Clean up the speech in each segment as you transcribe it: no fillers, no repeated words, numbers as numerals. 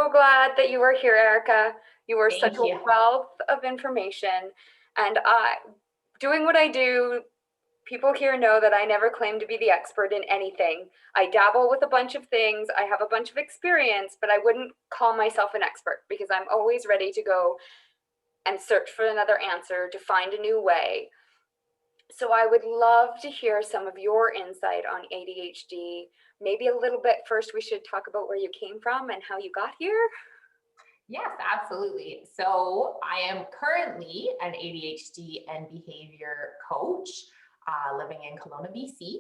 so glad that you are here, Erica. You are such Thank a you. wealth of information. And doing what I do, people here know that I never claim to be the expert in anything. I dabble with a bunch of things. I have a bunch of experience, but I wouldn't call myself an expert because I'm always ready to go and search for another answer, to find a new way. So I would love to hear some of your insight on ADHD. Maybe a little bit first, we should talk about where you came from and how you got here. Yes, absolutely. So I am currently an ADHD and behavior coach living in Kelowna, BC.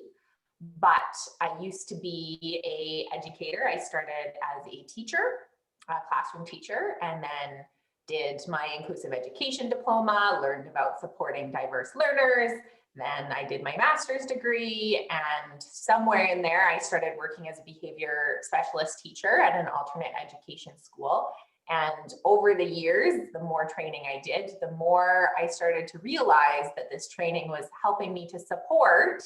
But I used to be an educator. I started as a teacher, a classroom teacher, and then did my inclusive education diploma, learned about supporting diverse learners. Then I did my master's degree, and somewhere in there, I started working as a behavior specialist teacher at an alternate education school. And over the years, the more training I did, the more I started to realize that this training was helping me to support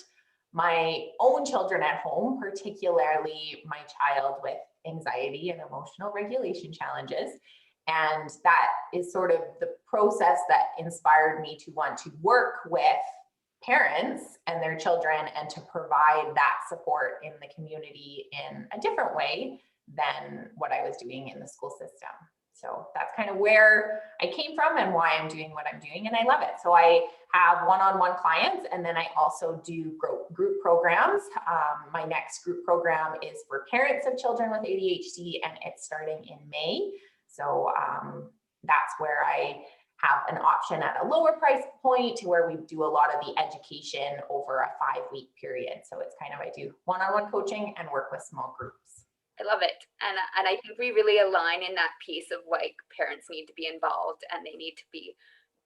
my own children at home, particularly my child with anxiety and emotional regulation challenges. And that is sort of the process that inspired me to want to work with parents and their children and to provide that support in the community in a different way than what I was doing in the school system. So that's kind of where I came from and why I'm doing what I'm doing, and I love it. So I have one-on-one clients, and then I also do group programs. My next group program is for parents of children with ADHD, and it's starting in May. So that's where I have an option at a lower price point to where we do a lot of the education over a 5-week period. So it's kind of, I do one-on-one coaching and work with small groups. I love it. And I think we really align in that piece of like parents need to be involved and they need to be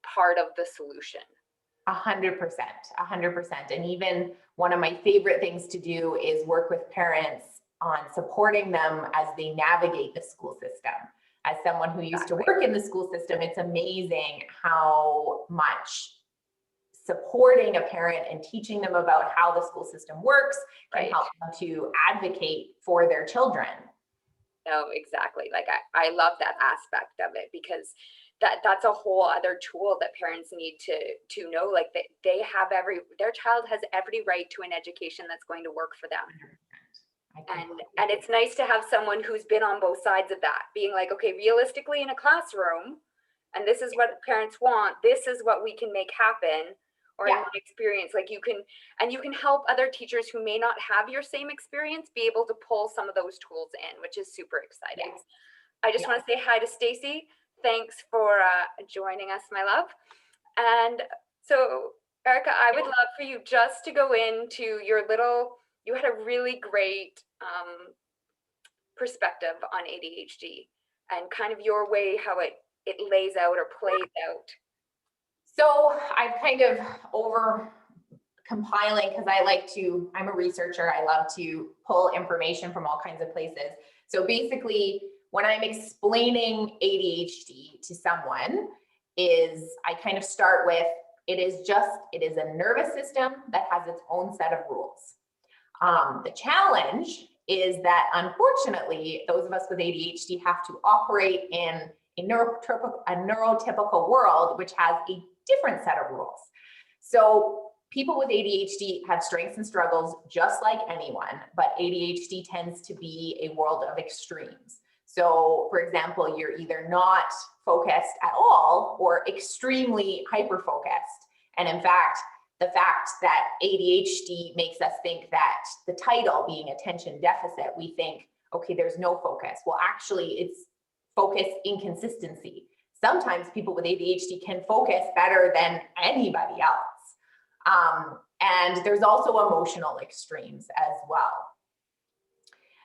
part of the solution. 100%, 100%. And even one of my favorite things to do is work with parents on supporting them as they navigate the school system. As someone who used to work in the school system, it's amazing how much supporting a parent and teaching them about how the school system works can help them to advocate for their children. No, exactly. Like I love that aspect of it, because that's a whole other tool that parents need to know, like that they have their child has every right to an education that's going to work for them. And it's nice to have someone who's been on both sides of that, being like, okay, realistically in a classroom, and this is what parents want, this is what we can make happen. Or in my experience, like you can help other teachers who may not have your same experience be able to pull some of those tools in, which is super exciting. I just want to say hi to Stacy. Thanks for joining us, my love. And so, Erica, I would love for you just to go into you had a really great perspective on ADHD and kind of your way, how it lays out or plays out. So I've kind of over compiling, because I'm a researcher. I love to pull information from all kinds of places. So basically, when I'm explaining ADHD to someone, I kind of start with, it is a nervous system that has its own set of rules. The challenge is that, unfortunately, those of us with ADHD have to operate in a neurotypical world, which has a different set of rules. So people with ADHD have strengths and struggles just like anyone, but ADHD tends to be a world of extremes. So for example, you're either not focused at all or extremely hyper-focused. And in fact, the fact that ADHD makes us think that the title being attention deficit, we think, okay, there's no focus. Well, actually, it's focus inconsistency. Sometimes people with ADHD can focus better than anybody else. And there's also emotional extremes as well.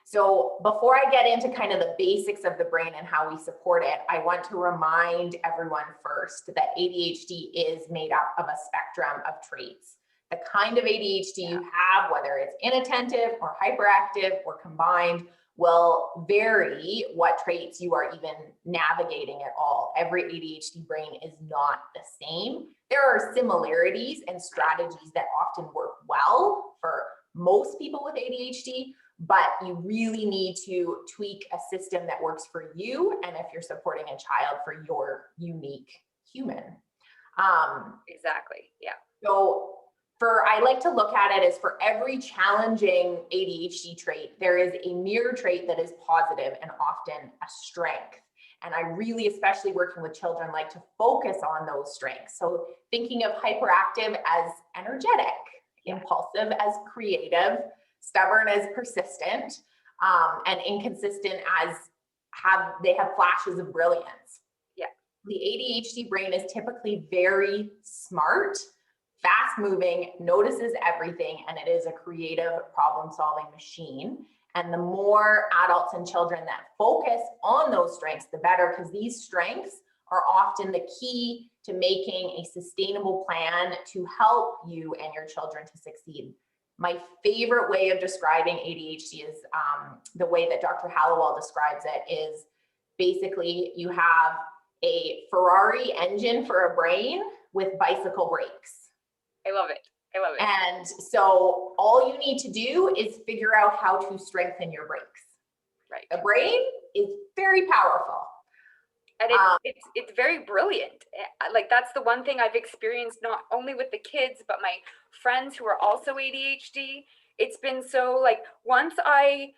So before I get into kind of the basics of the brain and how we support it, I want to remind everyone first that ADHD is made up of a spectrum of traits. The kind of ADHD you have, whether it's inattentive or hyperactive or combined, will vary what traits you are even navigating at all. Every ADHD brain is not the same. There are similarities and strategies that often work well for most people with ADHD, but you really need to tweak a system that works for you, and if you're supporting a child, for your unique human. Exactly. Yeah. So I like to look at it as for every challenging ADHD trait, there is a mirror trait that is positive and often a strength. And I really, especially working with children, like to focus on those strengths. So thinking of hyperactive as energetic, impulsive as creative, stubborn as persistent, and inconsistent as they have flashes of brilliance. Yeah. The ADHD brain is typically very smart, fast moving, notices everything, and it is a creative problem solving machine. And the more adults and children that focus on those strengths, the better, because these strengths are often the key to making a sustainable plan to help you and your children to succeed. My favorite way of describing ADHD is the way that Dr. Hallowell describes it is basically you have a Ferrari engine for a brain with bicycle brakes. I love it. I love it. And so all you need to do is figure out how to strengthen your brakes. Right. The brain is very powerful. And it's very brilliant. Like that's the one thing I've experienced, not only with the kids, but my friends who are also ADHD. It's been so like, once I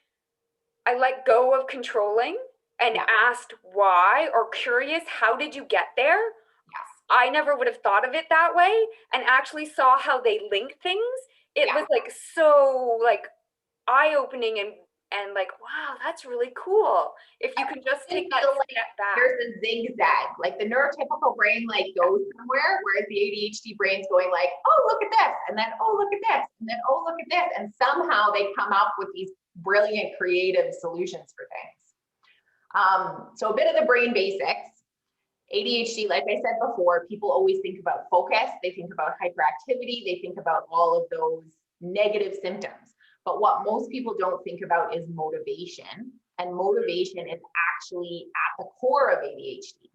let go of controlling and asked why, or curious, how did you get there? Yes. I never would have thought of it that way, and actually saw how they link things. It was like so like eye-opening and like, wow, that's really cool. If you can just take that step back. There's a zigzag, like the neurotypical brain like goes somewhere, whereas the ADHD brain's going like, oh, look at this, and then, oh, look at this, and then, oh, look at this. And somehow they come up with these brilliant creative solutions for things. So a bit of the brain basics. ADHD, like I said before, people always think about focus, they think about hyperactivity, they think about all of those negative symptoms. But what most people don't think about is motivation. And motivation is actually at the core of ADHD.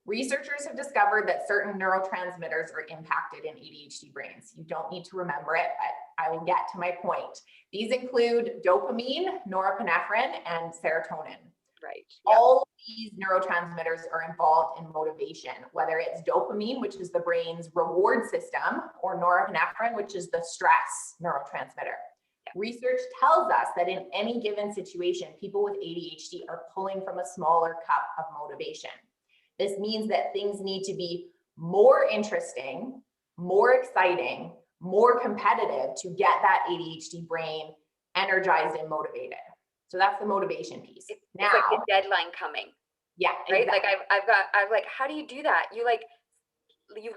Researchers have discovered that certain neurotransmitters are impacted in ADHD brains. You don't need to remember it, but I will get to my point. These include dopamine, norepinephrine, and serotonin. Right. Yep. All of these neurotransmitters are involved in motivation, whether it's dopamine, which is the brain's reward system, or norepinephrine, which is the stress neurotransmitter. Research tells us that in any given situation, people with ADHD are pulling from a smaller cup of motivation. This means that things need to be more interesting, more exciting, more competitive to get that ADHD brain energized and motivated. So that's the motivation piece. It's now, like the deadline coming. Yeah, right. Exactly. Like I've like, how do you do that? You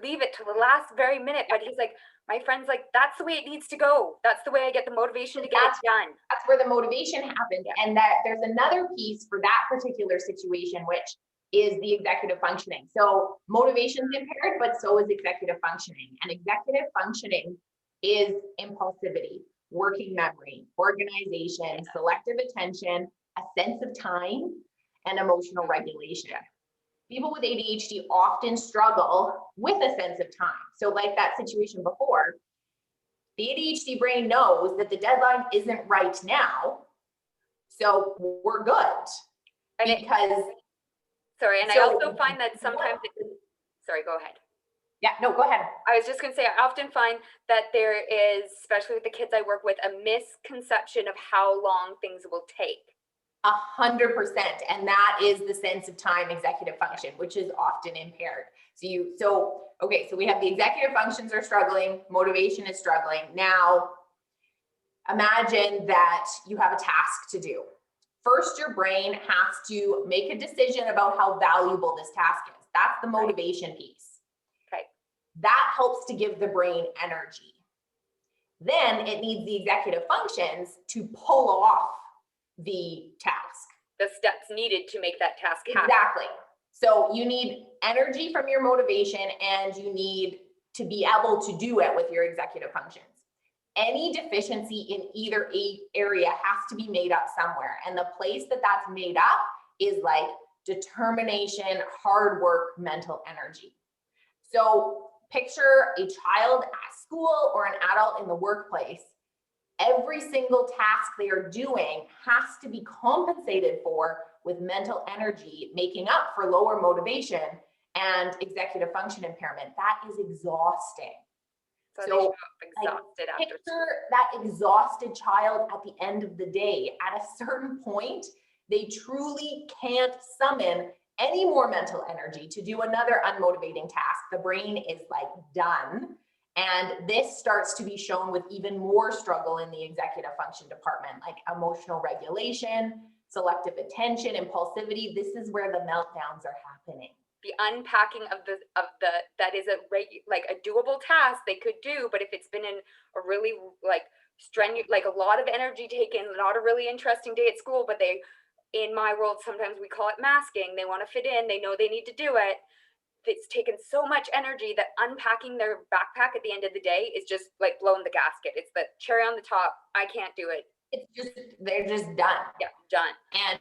leave it to the last very minute, but he's like, my friend's like, that's the way it needs to go. That's the way I get the motivation to get it done. That's where the motivation happens. And that there's another piece for that particular situation, which is the executive functioning. So motivation's impaired, but so is executive functioning. And executive functioning is impulsivity, working memory, organization, selective attention, a sense of time, and emotional regulation. People with ADHD often struggle with a sense of time. So like that situation before, the ADHD brain knows that the deadline isn't right now, so we're good. And I also find that sometimes, sorry, go ahead. Yeah, no, go ahead. I was just going to say, I often find that there is, especially with the kids I work with, a misconception of how long things will take. 100%. And that is the sense of time executive function, which is often impaired. So we have the executive functions are struggling, motivation is struggling. Now, imagine that you have a task to do. First, your brain has to make a decision about how valuable this task is. That's the motivation piece. Okay. That helps to give the brain energy. Then it needs the executive functions to pull off the task. The steps needed to make that task happen. Exactly. So you need energy from your motivation, and you need to be able to do it with your executive functions. Any deficiency in either area has to be made up somewhere. And the place that that's made up is like determination, hard work, mental energy. So picture a child at school or an adult in the workplace every single task they are doing has to be compensated for with mental energy, making up for lower motivation and executive function impairment. That is exhausting. So they show up exhausted after school. Picture that exhausted child at the end of the day. At a certain point, they truly can't summon any more mental energy to do another unmotivating task. The brain is like done. And this starts to be shown with even more struggle in the executive function department, like emotional regulation, selective attention, impulsivity. This is where the meltdowns are happening. The unpacking of the that is a doable task they could do, but if it's been in a really strenuous, like a lot of energy taken, not a really interesting day at school, but they, in my world, sometimes we call it masking. They want to fit in. They know they need to do it. It's taken so much energy that unpacking their backpack at the end of the day is just like blowing the gasket. It's the cherry on the top. I can't do it. It's just, they're just done. Yeah, done. And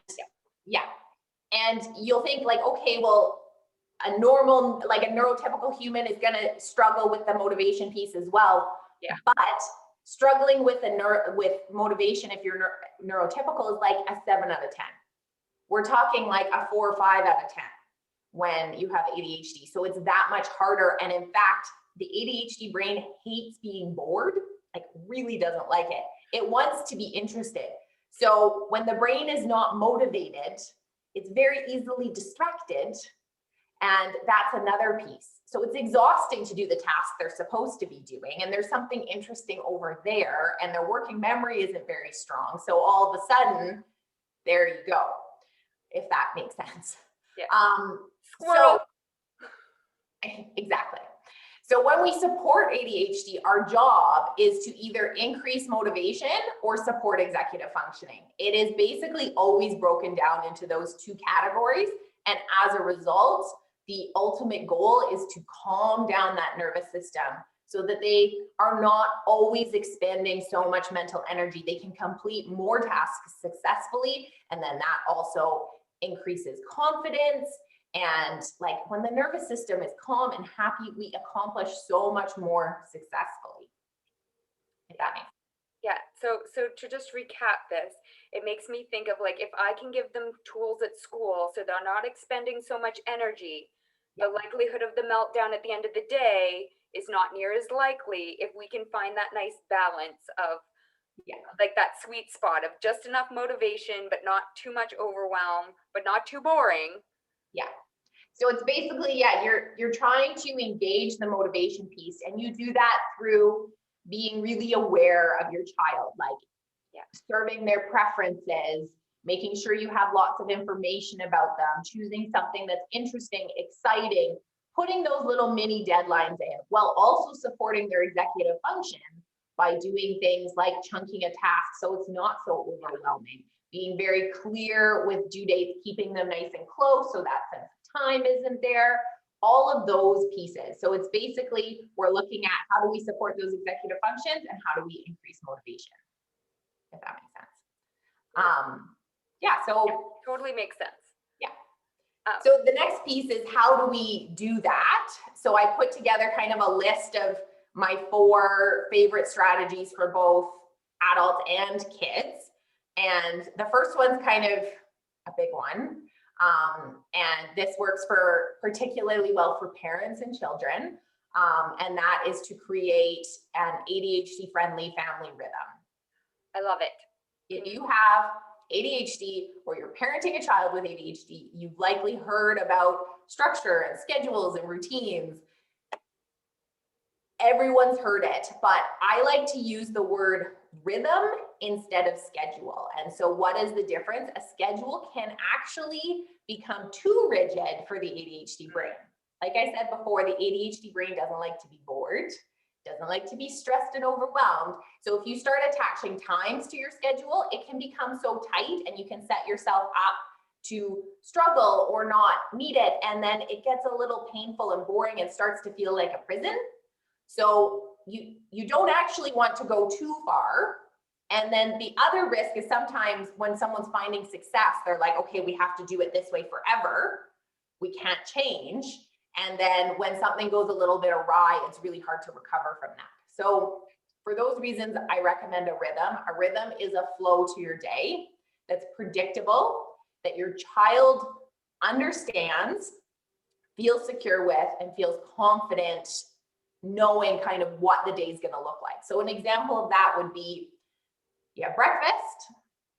and you'll think like, okay, well, a normal, like a neurotypical human is going to struggle with the motivation piece as well. Yeah. But struggling with with motivation, if you're neurotypical, is like a 7 out of 10. We're talking like a 4 or 5 out of 10 when you have ADHD. So it's that much harder. And in fact, the ADHD brain hates being bored, like really doesn't like it. It wants to be interested. So when the brain is not motivated, it's very easily distracted. And that's another piece. So it's exhausting to do the tasks they're supposed to be doing. And there's something interesting over there, and their working memory isn't very strong. So all of a sudden, there you go, if that makes sense. Yeah. So exactly. So when we support ADHD, our job is to either increase motivation or support executive functioning. It is basically always broken down into those two categories. And as a result, the ultimate goal is to calm down that nervous system so that they are not always expending so much mental energy. They can complete more tasks successfully. And then that also increases confidence. And like when the nervous system is calm and happy, we accomplish so much more successfully. If that makes sense. Yeah. So to just recap this, it makes me think of like, if I can give them tools at school so they're not expending so much energy, the likelihood of the meltdown at the end of the day is not near as likely if we can find that nice balance of like that sweet spot of just enough motivation, but not too much overwhelm, but not too boring. Yeah. So it's basically, you're trying to engage the motivation piece, and you do that through being really aware of your child, like serving their preferences, making sure you have lots of information about them, choosing something that's interesting, exciting, putting those little mini deadlines in, while also supporting their executive function by doing things like chunking a task so it's not so overwhelming, being very clear with due dates, keeping them nice and close so that sense of time isn't there, all of those pieces. So it's basically, we're looking at how do we support those executive functions and how do we increase motivation, if that makes sense. Totally makes sense. Yeah. So the next piece is how do we do that? So I put together kind of a list of my 4 favorite strategies for both adults and kids. And the first one's kind of a big one. And this works particularly well for parents and children. And that is to create an ADHD friendly family rhythm. I love it. If you have ADHD or you're parenting a child with ADHD, you've likely heard about structure and schedules and routines. Everyone's heard it, but I like to use the word rhythm instead of schedule. And so what is the difference? A schedule can actually become too rigid for the ADHD brain. Like I said before, the ADHD brain doesn't like to be bored, doesn't like to be stressed and overwhelmed. So if you start attaching times to your schedule, it can become so tight and you can set yourself up to struggle or not meet it. And then it gets a little painful and boring and starts to feel like a prison. So you don't actually want to go too far. And then the other risk is sometimes when someone's finding success, they're like, okay, we have to do it this way forever. We can't change. And then when something goes a little bit awry, it's really hard to recover from that. So For those reasons, I recommend a rhythm. A rhythm is a flow to your day that's predictable, that your child understands, feels secure with, and feels confident knowing kind of what the day is going to look like. So an example of that would be, you have breakfast,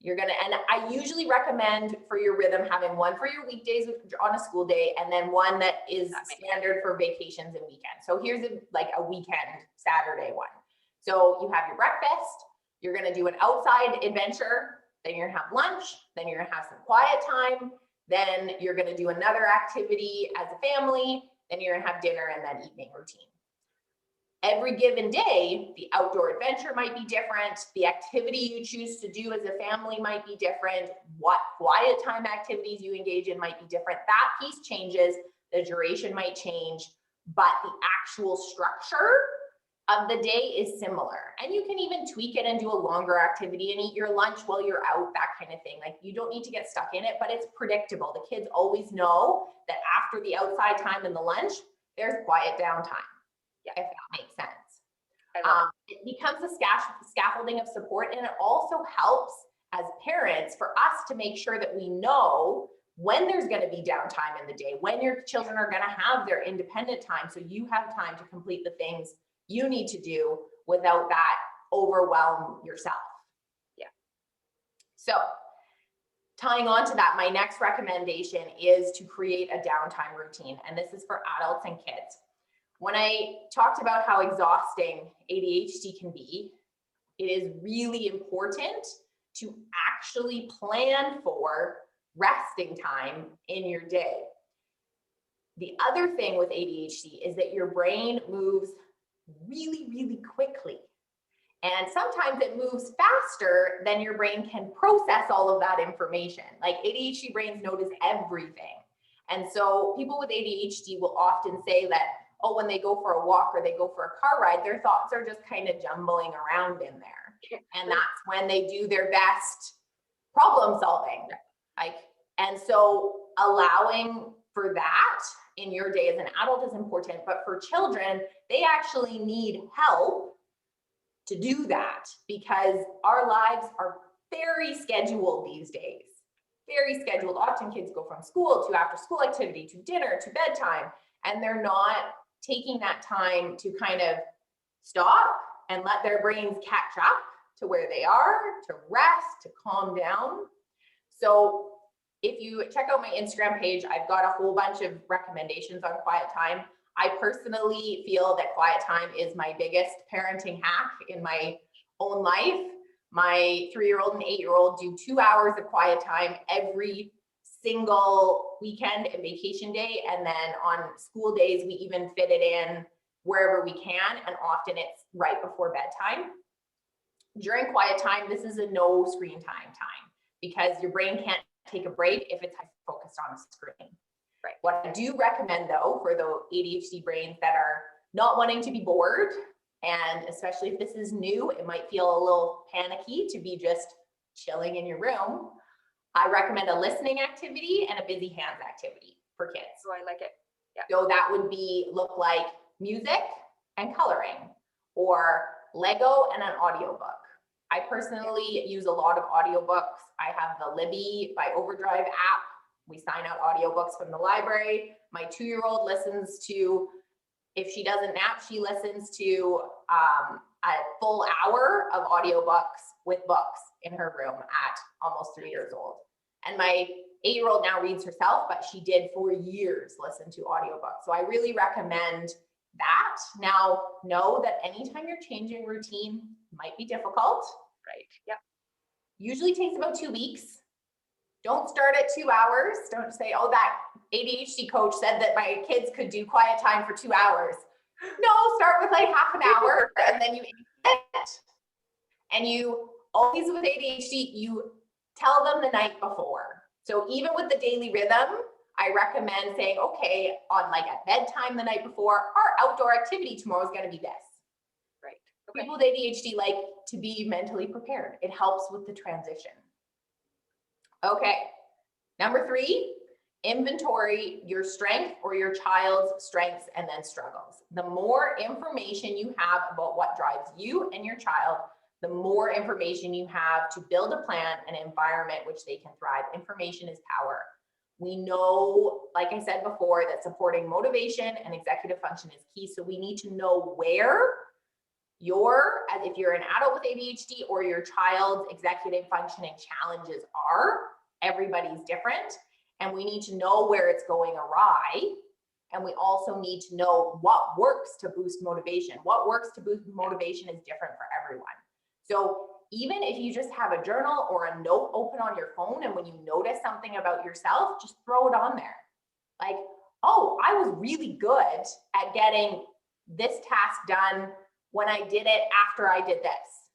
and I usually recommend for your rhythm having one for your weekdays on a school day, and then one that is standard for vacations and weekends. So here's a weekend Saturday one. So you have your breakfast, you're going to do an outside adventure, then you're going to have lunch, then you're going to have some quiet time, then you're going to do another activity as a family, then you're going to have dinner and then evening routine. Every given day, the outdoor adventure might be different. The activity you choose to do as a family might be different. What quiet time activities you engage in might be different. That piece changes. The duration might change, but the actual structure of the day is similar. And you can even tweak it and do a longer activity and eat your lunch while you're out, that kind of thing. Like, you don't need to get stuck in it, but it's predictable. The kids always know that after the outside time and the lunch, there's quiet downtime. If that makes sense. It becomes a scaffolding of support, and it also helps as parents for us to make sure that we know when there's going to be downtime in the day, when your children are going to have their independent time, so you have time to complete the things you need to do without that overwhelm yourself. Yeah. So tying on to that, my next recommendation is to create a downtime routine, and this is for adults and kids. When I talked about how exhausting ADHD can be, it is really important to actually plan for resting time in your day. The other thing with ADHD is that your brain moves really, really quickly. And sometimes it moves faster than your brain can process all of that information. Like, ADHD brains notice everything. And so people with ADHD will often say that, oh, when they go for a walk or they go for a car ride, their thoughts are just kind of jumbling around in there. And that's when they do their best problem solving. And so allowing for that in your day as an adult is important, but for children, they actually need help to do that, because our lives are very scheduled these days. Very scheduled. Often kids go from school to after school activity to dinner to bedtime, and they're not taking that time to kind of stop and let their brains catch up to where they are, to rest, to calm down. So if you check out my Instagram page, I've got a whole bunch of recommendations on quiet time. I personally feel that quiet time is my biggest parenting hack in my own life. My 3-year-old and 8-year-old do 2 hours of quiet time every single weekend and vacation day. And then on school days, we even fit it in wherever we can. And often it's right before bedtime. During quiet time, this is a no screen time, because your brain can't take a break if it's focused on the screen. Right. What I do recommend, though, for the ADHD brains that are not wanting to be bored, and especially if this is new, it might feel a little panicky to be just chilling in your room. I recommend a listening activity and a busy hands activity for kids. So I like it. Yeah. So that would look like music and coloring, or Lego and an audiobook. I personally use a lot of audiobooks. I have the Libby by Overdrive app. We sign out audiobooks from the library. My 2-year-old listens to, if she doesn't nap, she listens to a full hour of audiobooks with books in her room at almost 3 years old. And my 8-year-old now reads herself, but she did for years listen to audiobooks. So I really recommend that. Now, know that anytime you're changing routine might be difficult. Right. Yep. Usually takes about 2 weeks. Don't start at 2 hours. Don't say, oh, that ADHD coach said that my kids could do quiet time for 2 hours. No, start with like half an hour, and then you it. And you always, with ADHD, you tell them the night before. So even with the daily rhythm, I recommend saying, okay, on like at bedtime the night before, our outdoor activity tomorrow is going to be this. Right. Okay. People with ADHD like to be mentally prepared. It helps with the transition. Okay. Number 3, inventory your strength or your child's strengths and then struggles. The more information you have about what drives you and your child, the more information you have to build a plan, an environment which they can thrive. Information is power. We know, like I said before, that supporting motivation and executive function is key. So we need to know where if you're an adult with ADHD or your child's executive functioning challenges are. Everybody's different. And we need to know where it's going awry. And we also need to know what works to boost motivation. What works to boost motivation is different for everyone. So even if you just have a journal or a note open on your phone, and when you notice something about yourself, just throw it on there. Like, oh, I was really good at getting this task done when I did it after I did this.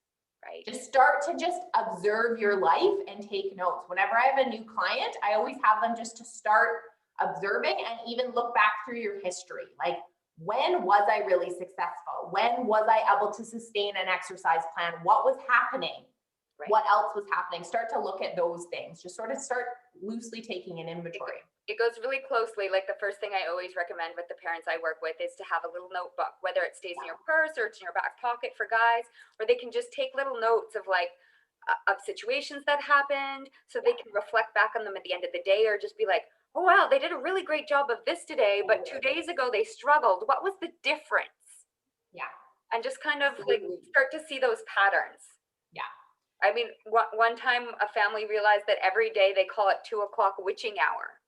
Right. Just start to just observe your life and take notes. Whenever I have a new client, I always have them just to start observing and even look back through your history. Like, when was I really successful? When was I able to sustain an exercise plan? What was happening? Right. What else was happening? Start to look at those things. Just sort of start loosely taking an inventory. It goes really closely. Like, the first thing I always recommend with the parents I work with is to have a little notebook, whether it stays in your purse or it's in your back pocket for guys, or they can just take little notes of of situations that happened, so they can reflect back on them at the end of the day, or just be like, oh wow, they did a really great job of this today, but 2 days ago they struggled. What was the difference? Yeah. And just kind of like start to see those patterns. Yeah. I mean, one time a family realized that every day they call it 2 o'clock witching hour.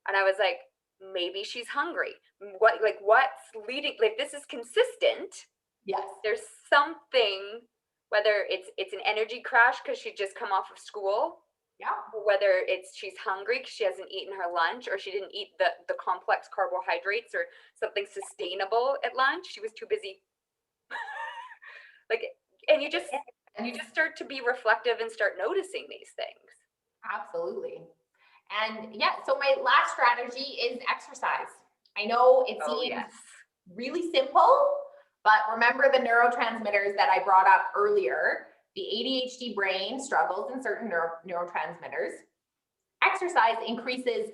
And I was like, maybe she's hungry. What's leading, like, this is consistent. Yes. There's something, whether it's an energy crash because she just come off of school. Yeah. Whether she's hungry because she hasn't eaten her lunch, or she didn't eat the complex carbohydrates or something sustainable at lunch. She was too busy. And you just start to be reflective and start noticing these things. Absolutely. And yeah, so my last strategy is exercise. I know it seems really simple, but remember the neurotransmitters that I brought up earlier. The ADHD brain struggles in certain neurotransmitters. Exercise increases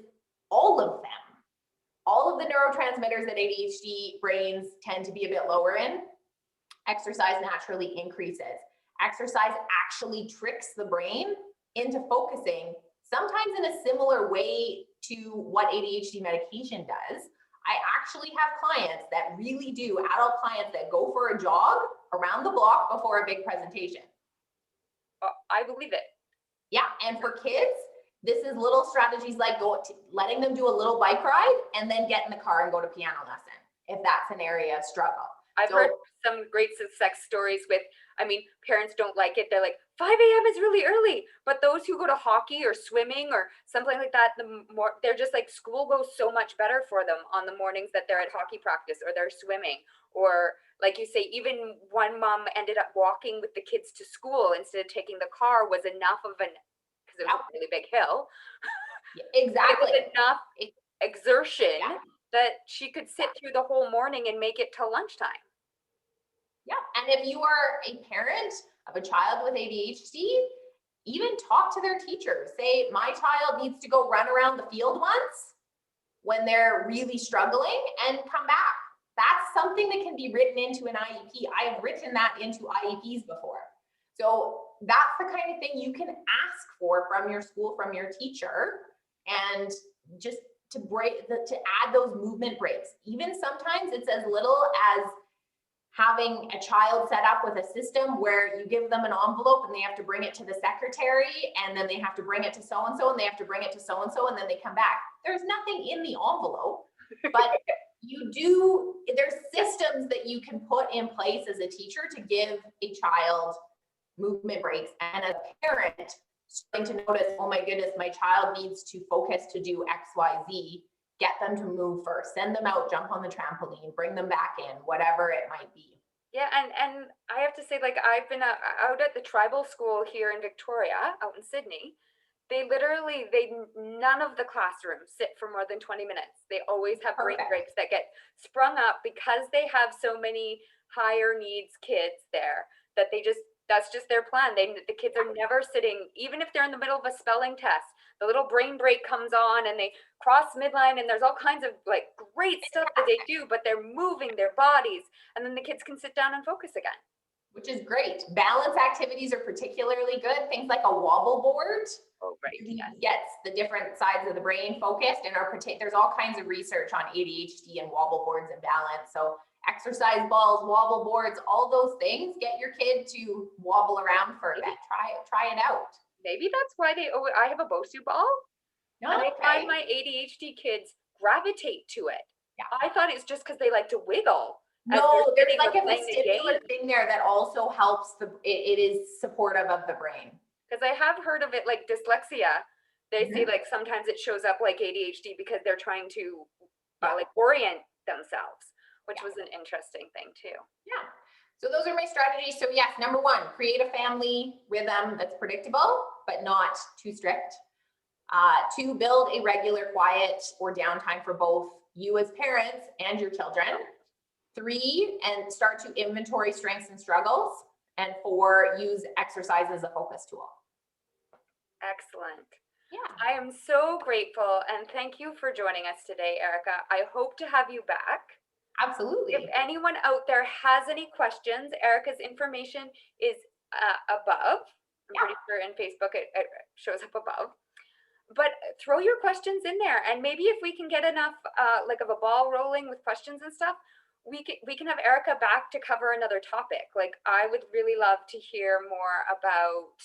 all of them. All of the neurotransmitters that ADHD brains tend to be a bit lower in, exercise naturally increases. Exercise actually tricks the brain into focusing, sometimes in a similar way to what ADHD medication does. I actually have clients that really do, adult clients that go for a jog around the block before a big presentation. I believe it. Yeah, and for kids, this is little strategies like letting them do a little bike ride and then get in the car and go to piano lesson, if that's an area of struggle. I've heard some great success stories with, parents don't like it. They're like, 5 a.m. is really early. But those who go to hockey or swimming or something like that, they're just like, school goes so much better for them on the mornings that they're at hockey practice or they're swimming. Or like you say, even one mom ended up walking with the kids to school instead of taking the car, was enough of because it was a really big hill. Exactly. It was enough exertion that she could sit through the whole morning and make it till lunchtime. Yeah, and if you are a parent of a child with ADHD, even talk to their teacher. Say, my child needs to go run around the field once when they're really struggling and come back. That's something that can be written into an IEP. I have written that into IEPs before. So that's the kind of thing you can ask for from your school, from your teacher, and just to add those movement breaks. Even sometimes it's as little as having a child set up with a system where you give them an envelope and they have to bring it to the secretary, and then they have to bring it to so-and-so, and they have to bring it to so-and-so, and then they come back. There's nothing in the envelope, but there's systems that you can put in place as a teacher to give a child movement breaks. And as a parent, starting to notice, oh my goodness, my child needs to focus to do X, Y, Z. Get them to move first, send them out, jump on the trampoline, bring them back in, whatever it might be. Yeah, and I have to say, like, I've been out at the tribal school here in Victoria, out in Sydney. None of the classrooms sit for more than 20 minutes. They always have brain breaks that get sprung up because they have so many higher needs kids there that that's just their plan. The kids are never sitting, even if they're in the middle of a spelling test, the little brain break comes on and they cross midline and there's all kinds of like great stuff that they do, but they're moving their bodies and then the kids can sit down and focus again. Which is great. Balance activities are particularly good. Things like a wobble board. Oh, right. Yes. Gets the different sides of the brain focused, and there's all kinds of research on ADHD and wobble boards and balance. So exercise balls, wobble boards, all those things, get your kid to wobble around for a bit. Try it out. Maybe that's why I have a Bosu ball. No, and I find my ADHD kids gravitate to it. Yeah. I thought it's just because they like to wiggle. No, there's like a vestibular thing there that also helps it is supportive of the brain. Because I have heard of it like dyslexia. They say like sometimes it shows up like ADHD because they're trying to like orient themselves, which was an interesting thing too. Yeah. So those are my strategies. So yes, number one, create a family rhythm that's predictable, but not too strict. 2, build a regular quiet or downtime for both you as parents and your children. 3, and start to inventory strengths and struggles. And 4, use exercise as a focus tool. Excellent. Yeah. I am so grateful and thank you for joining us today, Erica. I hope to have you back. Absolutely. If anyone out there has any questions, Erica's information is above. I'm pretty sure in Facebook it shows up above. But throw your questions in there, and maybe if we can get enough like of a ball rolling with questions and stuff, we can have Erica back to cover another topic. Like I would really love to hear more about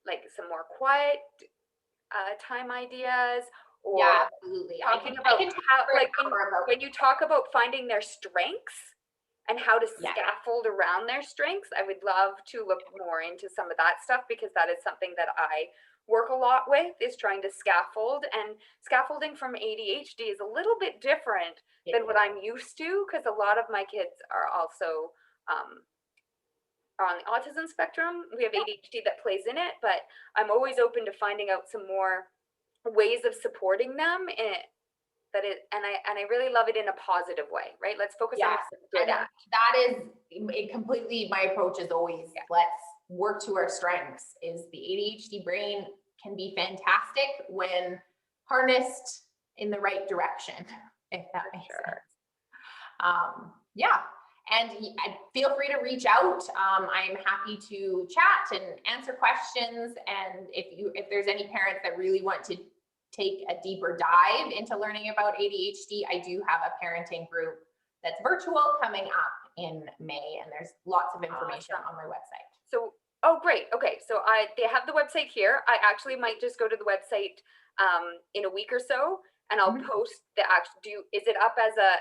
like some more quiet time ideas, or yeah, absolutely. Talking about how, like when you talk about finding their strengths and how to scaffold around their strengths, I would love to look more into some of that stuff, because that is something that I work a lot with, is trying to scaffold, and scaffolding from ADHD is a little bit different than what I'm used to, because a lot of my kids are also are on the autism spectrum. We have ADHD that plays in it, but I'm always open to finding out some more ways of supporting them and I really love it in a positive way, right? Let's focus on what's good at. That is completely my approach is always let's work to our strengths. Is the ADHD brain can be fantastic when harnessed in the right direction, if that makes sense. Yeah. And feel free to reach out. I'm happy to chat and answer questions. And if there's any parents that really want to take a deeper dive into learning about ADHD, I do have a parenting group that's virtual coming up in May, and there's lots of information on my website. So, oh, great. Okay. So they have the website here. I actually might just go to the website in a week or so, and I'll post the is it up as a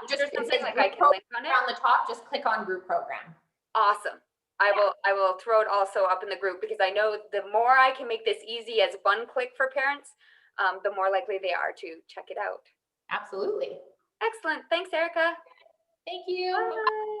just or something like I can click on it? On the top, just click on group program. Awesome. I will throw it also up in the group, because I know the more I can make this easy as one click for parents, the more likely they are to check it out. Absolutely. Excellent. Thanks, Erica. Thank you. Bye.